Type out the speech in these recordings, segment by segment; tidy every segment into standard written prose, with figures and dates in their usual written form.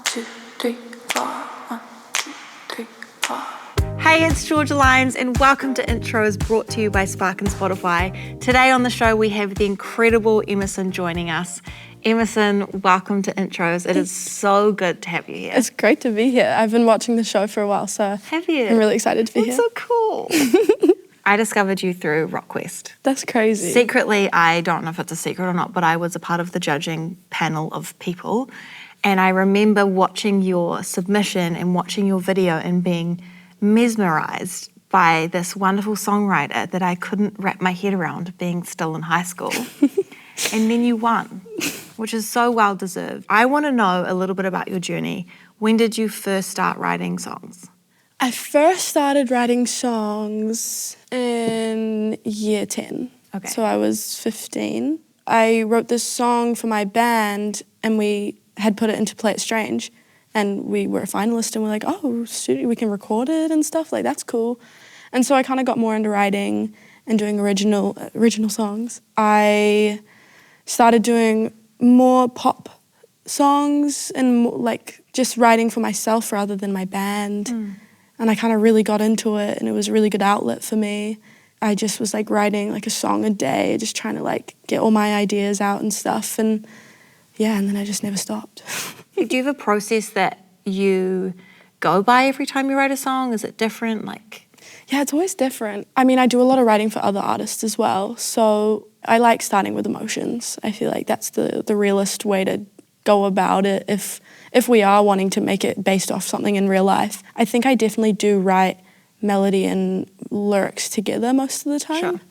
2, 3, 4. 1, 2, 3, 4. Hey, it's Georgia Lyons and welcome to Intros, brought to you by Spark and Spotify. Today on the show we have the incredible Emerson joining us. Emerson, welcome to Intros. It is so good to have you here. It's great to be here. I've been watching the show for a while, so have you? I'm really excited to be here. That's so cool. I discovered you through RockQuest. That's crazy. Secretly, I don't know if it's a secret or not, but I was a part of the judging panel of people. And I remember watching your submission and watching your video and being mesmerized by this wonderful songwriter that I couldn't wrap my head around being still in high school. And then you won, which is so well deserved. I want to know a little bit about your journey. When did you first start writing songs? I first started writing songs in year 10. Okay. So I was 15. I wrote this song for my band and we had put it into Play It Strange. And we were a finalist and we're like, oh, studio, we can record it and stuff, like that's cool. And so I kind of got more into writing and doing original songs. I started doing more pop songs and more, like just writing for myself rather than my band. And I kind of really got into it and it was a really good outlet for me. I just was like writing like a song a day, just trying to like get all my ideas out and stuff. And yeah, and then I just never stopped. Do you have a process that you go by every time you write a song? Is it different? Yeah, it's always different. I mean, I do a lot of writing for other artists as well. So I like starting with emotions. I feel like that's the realest way to go about it if we are wanting to make it based off something in real life. I think I definitely do write melody and lyrics together most of the time. Sure.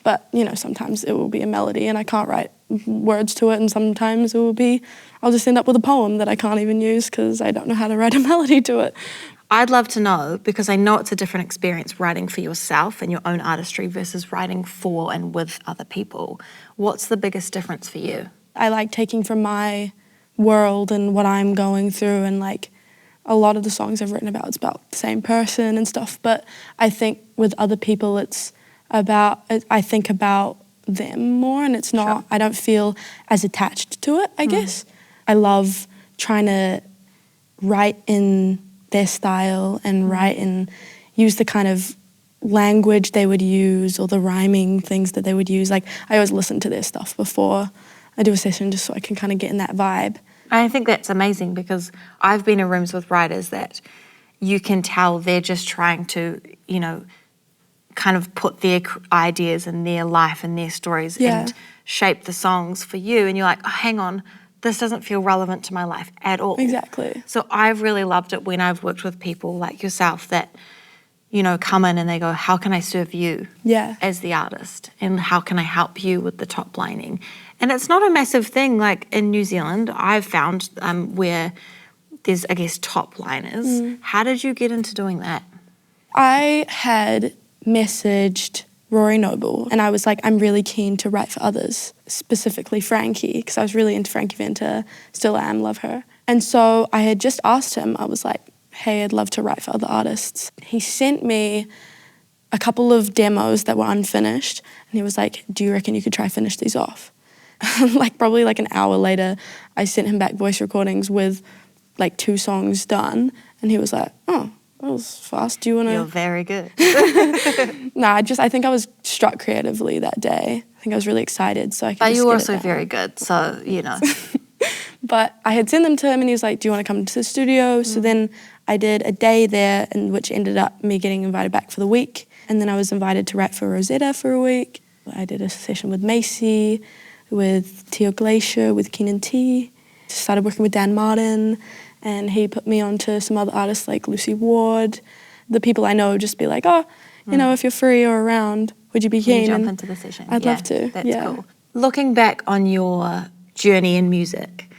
But, you know, sometimes it will be a melody and I can't write words to it, and sometimes it will be, I'll just end up with a poem that I can't even use because I don't know how to write a melody to it. I'd love to know, because I know it's a different experience writing for yourself and your own artistry versus writing for and with other people. What's the biggest difference for you? I like taking from my world and what I'm going through, and like a lot of the songs I've written about, it's about the same person and stuff, but I think with other people I think about them more, and it's not, sure. I don't feel as attached to it, I guess. I love trying to write in their style and write and use the kind of language they would use or the rhyming things that they would use. Like, I always listen to their stuff before I do a session just so I can kind of get in that vibe. I think that's amazing, because I've been in rooms with writers that you can tell they're just trying to, you know, kind of put their ideas and their life and their stories and shape the songs for you. And you're like, oh, hang on, this doesn't feel relevant to my life at all. Exactly. So I've really loved it when I've worked with people like yourself that, you know, come in and they go, how can I serve you as the artist? And how can I help you with the top lining? And it's not a massive thing. Like in New Zealand, I've found where there's, I guess, top liners. How did you get into doing that? I had messaged Rory Noble and I was like, I'm really keen to write for others, specifically Frankie, because I was really into Frankie Venter, still am, love her. And so I had just asked him, I was like, hey, I'd love to write for other artists. He sent me a couple of demos that were unfinished and he was like, do you reckon you could try finish these off? Like probably like an hour later, I sent him back voice recordings with like 2 songs done and he was like, oh, that was fast. Do you want to? You're very good. I think I was struck creatively that day. I think I was really excited. So I could But just you were get also it down. very good, so, you know. But I had sent them to him and he was like, do you want to come to the studio? So then I did a day there, and which ended up me getting invited back for the week. And then I was invited to write for Rosetta for a week. I did a session with Macy, with Teo Glacier, with Keenan T. Started working with Dan Martin. And he put me on to some other artists like Lucy Ward. The people I know would just be like, oh, you know, if you're free or around, would you be keen? You jump into the session. I'd love to. That's cool. Looking back on your journey in music,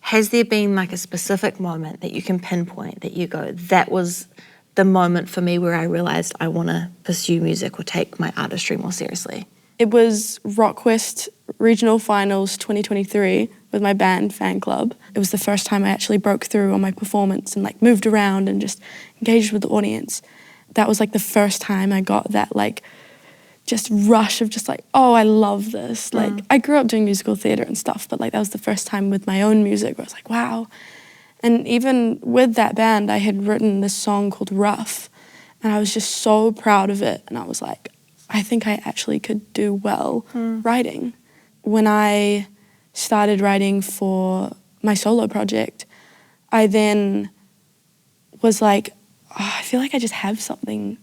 has there been like a specific moment that you can pinpoint that you go, that was the moment for me where I realised I want to pursue music or take my artistry more seriously? It was RockQuest Regional Finals 2023 with my band Fan Club. It was the first time I actually broke through on my performance and like moved around and just engaged with the audience. That was like the first time I got that like just rush of just like, oh, I love this. Like I grew up doing musical theatre and stuff, but like that was the first time with my own music where I was like, wow. And even with that band, I had written this song called Rough, and I was just so proud of it. And I was like, I think I actually could do well writing. When I started writing for my solo project, I then was like, oh, I feel like I just have something.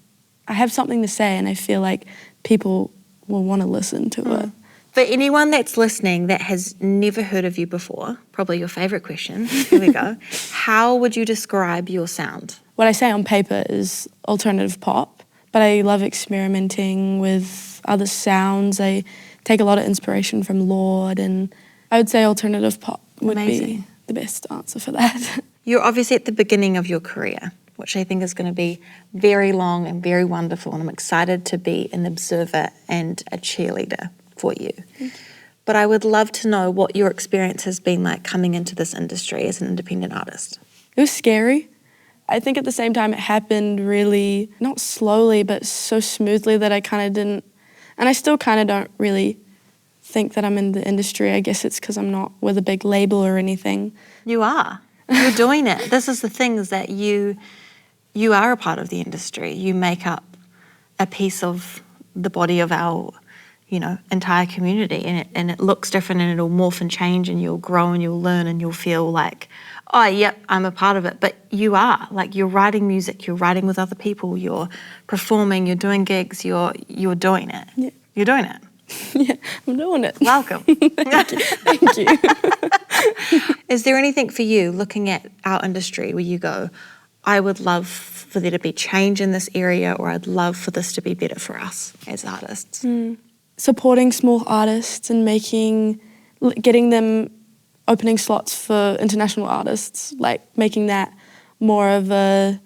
I have something to say, and I feel like people will want to listen to it. For anyone that's listening that has never heard of you before, probably your favourite question, here we go, how would you describe your sound? What I say on paper is alternative pop, but I love experimenting with other sounds. I take a lot of inspiration from Lord, and I would say alternative pop would be the best answer for that. You're obviously at the beginning of your career, which I think is going to be very long and very wonderful, and I'm excited to be an observer and a cheerleader for you. But I would love to know what your experience has been like coming into this industry as an independent artist. It was scary. I think at the same time it happened really, not slowly, but so smoothly that I kind of didn't, and I still kind of don't really think that I'm in the industry. I guess it's because I'm not with a big label or anything. You are. You're doing it. This is the thing, is that you are a part of the industry. You make up a piece of the body of our, entire community, and it looks different, and it'll morph and change, and you'll grow and you'll learn and you'll feel like, oh, yep, I'm a part of it. But you are, like, you're writing music, you're writing with other people, you're performing, you're doing gigs, you're doing it. Yeah. You're doing it. Yeah, I'm doing it. Welcome. Thank you. Is there anything for you looking at our industry where you go, I would love for there to be change in this area, or I'd love for this to be better for us as artists? Supporting small artists and getting them opening slots for international artists, like making that more of an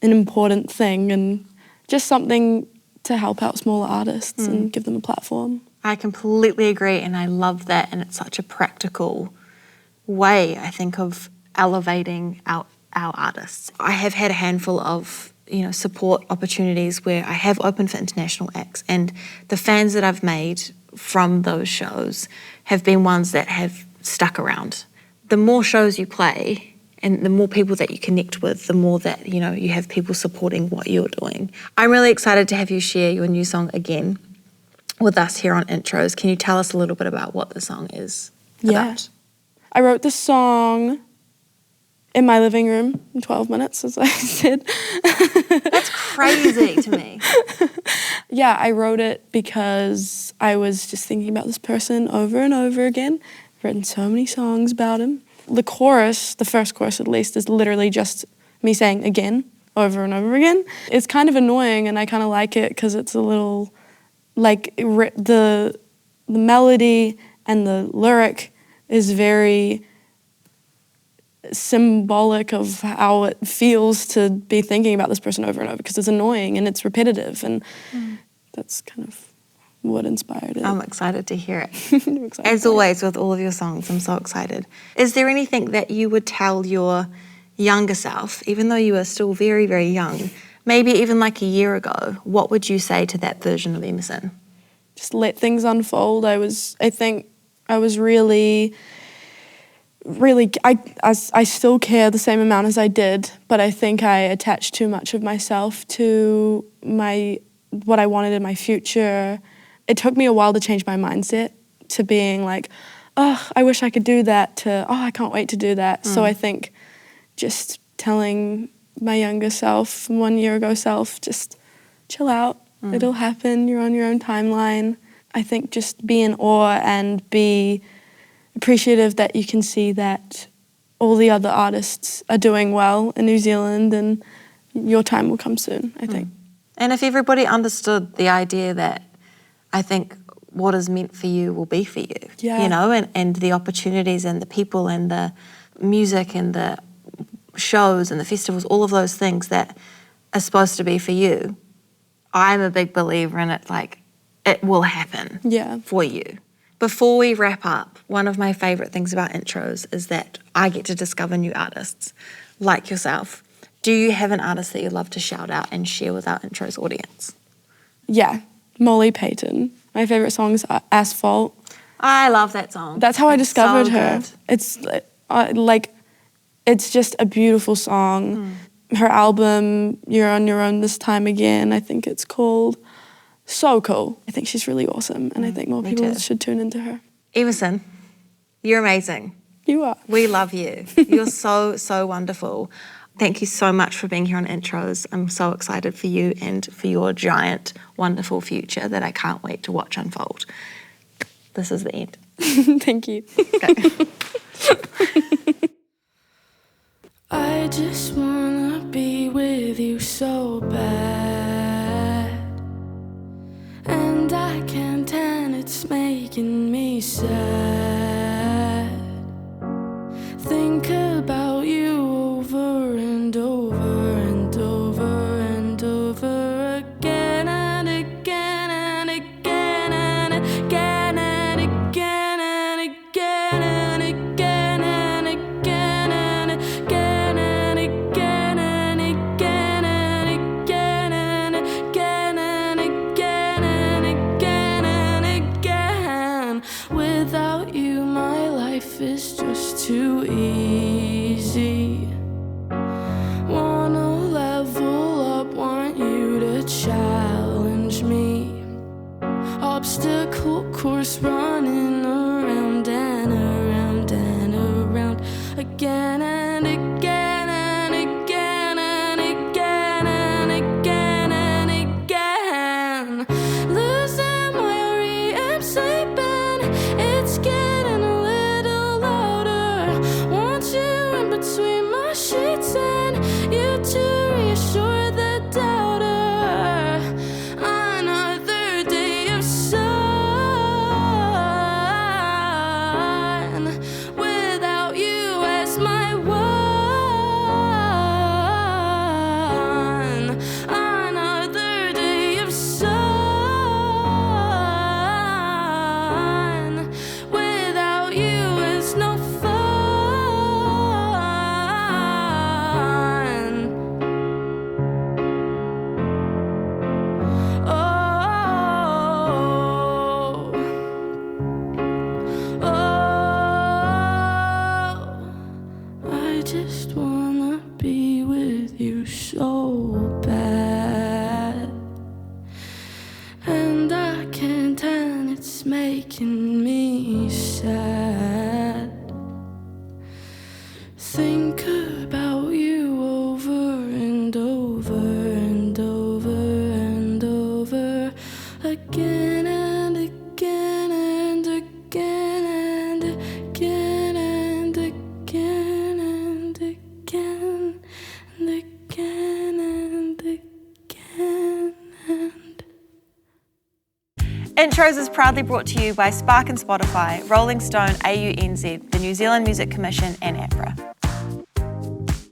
important thing, and just something to help out smaller artists and give them a platform. I completely agree, and I love that, and it's such a practical way, I think, of elevating our artists. I have had a handful of support opportunities where I have opened for international acts, and the fans that I've made from those shows have been ones that have stuck around. The more shows you play and the more people that you connect with, the more that you have people supporting what you're doing. I'm really excited to have you share your new song again with us here on Intros. Can you tell us a little bit about what the song is about? I wrote the song in my living room in 12 minutes, as I said. That's crazy to me. Yeah, I wrote it because I was just thinking about this person over and over again. I've written so many songs about him. The chorus, the first chorus at least, is literally just me saying again, over and over again. It's kind of annoying, and I kind of like it because it's a little, like, the melody and the lyric is very symbolic of how it feels to be thinking about this person over and over, because it's annoying and it's repetitive, and that's kind of what inspired it. I'm excited to hear it. I'm excited As always with all of your songs, I'm so excited. Is there anything that you would tell your younger self, even though you are still very, very young, maybe even like a year ago? What would you say to that version of Emerson? Just let things unfold. I think I was really, I still care the same amount as I did, but I think I attached too much of myself to what I wanted in my future. It took me a while to change my mindset to being like, oh, I wish I could do that, to, oh, I can't wait to do that. So I think just telling my younger self, 1 year ago self, just chill out. It'll happen. You're on your own timeline. I think just be in awe and be appreciative that you can see that all the other artists are doing well in New Zealand, and your time will come soon, I think. And if everybody understood the idea that, I think what is meant for you will be for you, and the opportunities and the people and the music and the shows and the festivals, all of those things that are supposed to be for you, I'm a big believer in it, like, it will happen for you. Before we wrap up, one of my favourite things about Intros is that I get to discover new artists like yourself. Do you have an artist that you love to shout out and share with our Intros audience? Yeah, Molly Payton. My favourite song is Asphalt. I love that song. That's how I discovered so her. good. It's like It's just a beautiful song. Her album, You're on Your Own This Time Again, I think it's called. So cool. I think she's really awesome, and I think more people should tune into her. Emerson, you're amazing. You are. We love you. You're so, so wonderful. Thank you so much for being here on Intros. I'm so excited for you and for your giant, wonderful future that I can't wait to watch unfold. This is the end. Thank you. Okay. I just wanna be with you so bad, and I can't, and it's making me sad. Think about you over and over and over and over again and again and again and again and again and again and again and again and again and again and again and again and again and again and again and again. Without you, my life is just too easy. Wanna level up, want you to challenge me. Obstacle course running around and around and around again and again and again and again and again and again. Losing my REM sleeping, it's getting a little louder. Want you in between my sheets and you to reassure the doubter. Another day of sun without you as my one. Another day of sun without you is no fun. Oh, I just wanna be with you so bad, and I can't, and it's making me sad. Think about you over and over and over and over again and again and again and again and again and again and again and again and Intros is proudly brought to you by Spark and Spotify, Rolling Stone, AUNZ, the New Zealand Music Commission and APRA.